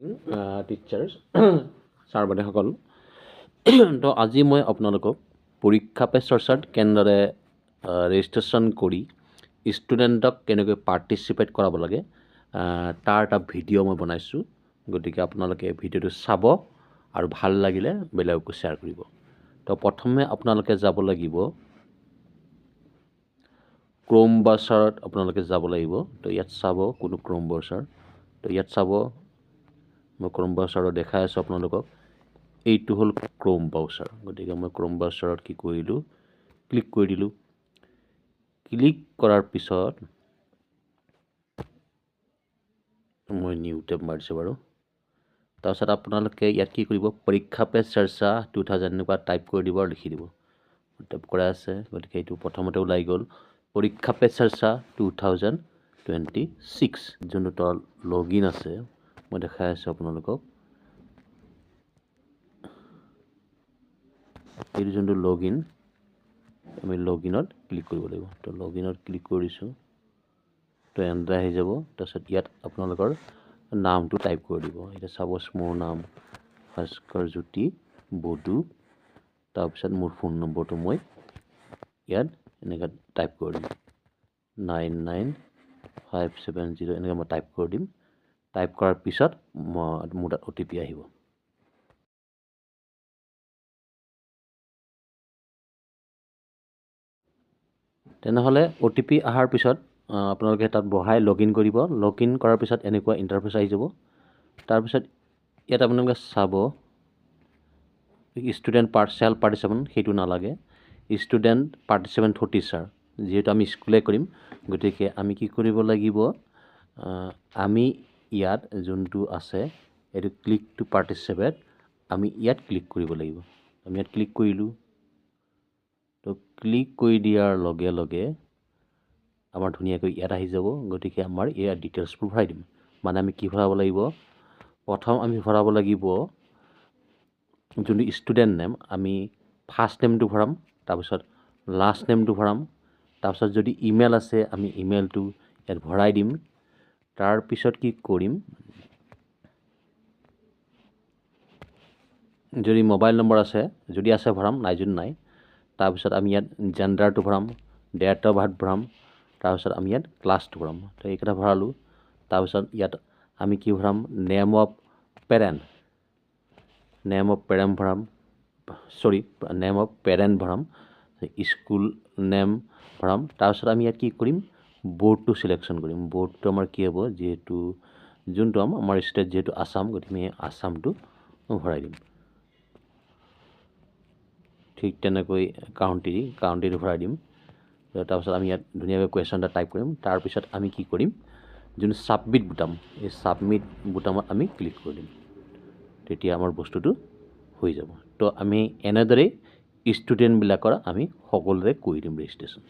Teachers sir বাইদেউসকল তো আজি মই আপোনালোকক পৰীক্ষা পে চৰ্চাত কেনেদৰে ৰেজিষ্ট্ৰেশ্যন কৰি ষ্টুডেণ্টক কেনেকৈ পাৰ্টিচিপেট কৰাব লাগে তাৰ এটা ভিডিঅ' মই বনাইছোঁ। গতিকে আপোনালোকে ভিডিঅ'টো চাব আৰু ভাল লাগিলে বেলেগকো শ্বেয়াৰ কৰিব। তো প্ৰথমে আপোনালোকে যাব লাগিব ক্ৰোম ব্ৰাউজাৰত আপোনালোকে যাব লাগিব। তো ইয়াত চাব কোনো ক্ৰোম ব্ৰাউজাৰ। তো ইয়াত চাব মই ক্ৰোম ব্ৰাউজাৰত দেখাই আছোঁ আপোনালোকক। এইটো হ'ল ক্ৰোম ব্ৰাউজাৰ। গতিকে মই ক্ৰোম ব্ৰাউজাৰত কি কৰিলোঁ, ক্লিক কৰি দিলোঁ। ক্লিক কৰাৰ পিছত মই নিউ টেব মাৰিছোঁ বাৰু। তাৰপিছত আপোনালোকে ইয়াত কি কৰিব, পৰীক্ষা পে চৰ্চা 2000 এনেকুৱা টাইপ কৰি দিব আৰু লিখি দিব। টাইপ কৰা আছে, গতিকে এইটো প্ৰথমতে ওলাই গ'ল পৰীক্ষা পে চৰ্চা 2026 যোনটো তাৰ লগইন আছে মই দেখাই আছোঁ আপোনালোকক। এইটো যোনটো লগইন, আমি লগইনত ক্লিক কৰিব লাগিব। তো লগইনত ক্লিক কৰিছোঁ, তো এণ্টাৰ আহি যাব। তাৰপিছত ইয়াত আপোনালোকৰ নামটো টাইপ কৰি দিব। এতিয়া চাপ'জ মোৰ নাম ভাস্কৰ জ্যোতি বডু, তাৰপিছত মোৰ ফোন নম্বৰটো মই ইয়াত এনেকৈ টাইপ কৰি দিম 99570 এনেকৈ মই টাইপ কৰি দিম। টাইপ কৰাৰ পিছত মোৰ তাত OTP আহিব। তেনেহ'লে OTP অহাৰ পিছত আপোনালোকে তাত বহাই লগইন কৰিব। লগইন কৰাৰ পিছত এনেকুৱা ইণ্টাৰফেচ আহি যাব। তাৰপিছত ইয়াত আপোনালোকে চাব ষ্টুডেণ্ট চেল্ফ পাৰ্টিচিপেণ্ট সেইটো নালাগে, ষ্টুডেণ্ট পাৰ্টিচিপেণ্ট ফৰ টিচাৰ। যিহেতু আমি স্কুলে কৰিম, গতিকে আমি কি কৰিব লাগিব, আমি ইয়াত যোনটো আছে এইটো ক্লিক টু পাৰ্টিচিপেট, আমি ইয়াত ক্লিক কৰিব লাগিব। আমি ইয়াত ক্লিক কৰিলোঁ। তো ক্লিক কৰি দিয়াৰ লগে লগে আমাৰ ধুনীয়াকৈ ইয়াত আহি যাব। গতিকে আমাৰ ইয়াত ডিটেইলছবোৰ ভৰাই দিম। মানে আমি কি ভৰাব লাগিব, প্ৰথম আমি ভৰাব লাগিব যোনটো ষ্টুডেণ্ট নেম, আমি ফাৰ্ষ্ট নেমটো ভৰাম, তাৰপিছত লাষ্ট নেমটো ভৰাম, তাৰপিছত যদি ইমেইল আছে আমি ইমেইলটো ইয়াত ভৰাই দিম। তাৰপিছত কি কৰিম, যদি মোবাইল নম্বৰ আছে, যদি আছে ভৰাম, নাই যদি নাই। তাৰপিছত আমি ইয়াত জেণ্ডাৰটো ভৰাম, ডেট অফ বাৰ্থ ভৰাম, তাৰপিছত আমি ইয়াত ক্লাছটো ভৰাম। তো এইকেইটা ভৰালোঁ। তাৰপিছত ইয়াত আমি কি ভৰাম, নেম অফ পেৰেণ্ট ভৰাম, নেম অফ পেৰেণ্ট ভৰাম, স্কুল নেম ভৰাম। তাৰপিছত আমি ইয়াত কি কৰিম, বৰ্ডটো চিলেকশ্যন কৰিম। বৰ্ডটো আমাৰ কি হ'ব, যিহেতু যোনটো আমাৰ ষ্টেট যিহেতু আছাম, গতিকে আমি আছামটো ভৰাই দিম। ঠিক তেনেকৈ কাউণ্টিটো ভৰাই দিম। তাৰপিছত আমি ইয়াত ধুনীয়াকৈ কুৱেশ্যন এটা টাইপ কৰিম। তাৰপিছত আমি কি কৰিম, যোনটো ছাবমিট বুটাম, এই ছাবমিট বুটামত আমি ক্লিক কৰি দিম। তেতিয়া আমাৰ বস্তুটো হৈ যাব। তো আমি এনেদৰেই ষ্টুডেণ্টবিলাকৰ আমি সকলোৰে কৰি দিম ৰেজিষ্ট্ৰেশ্যন।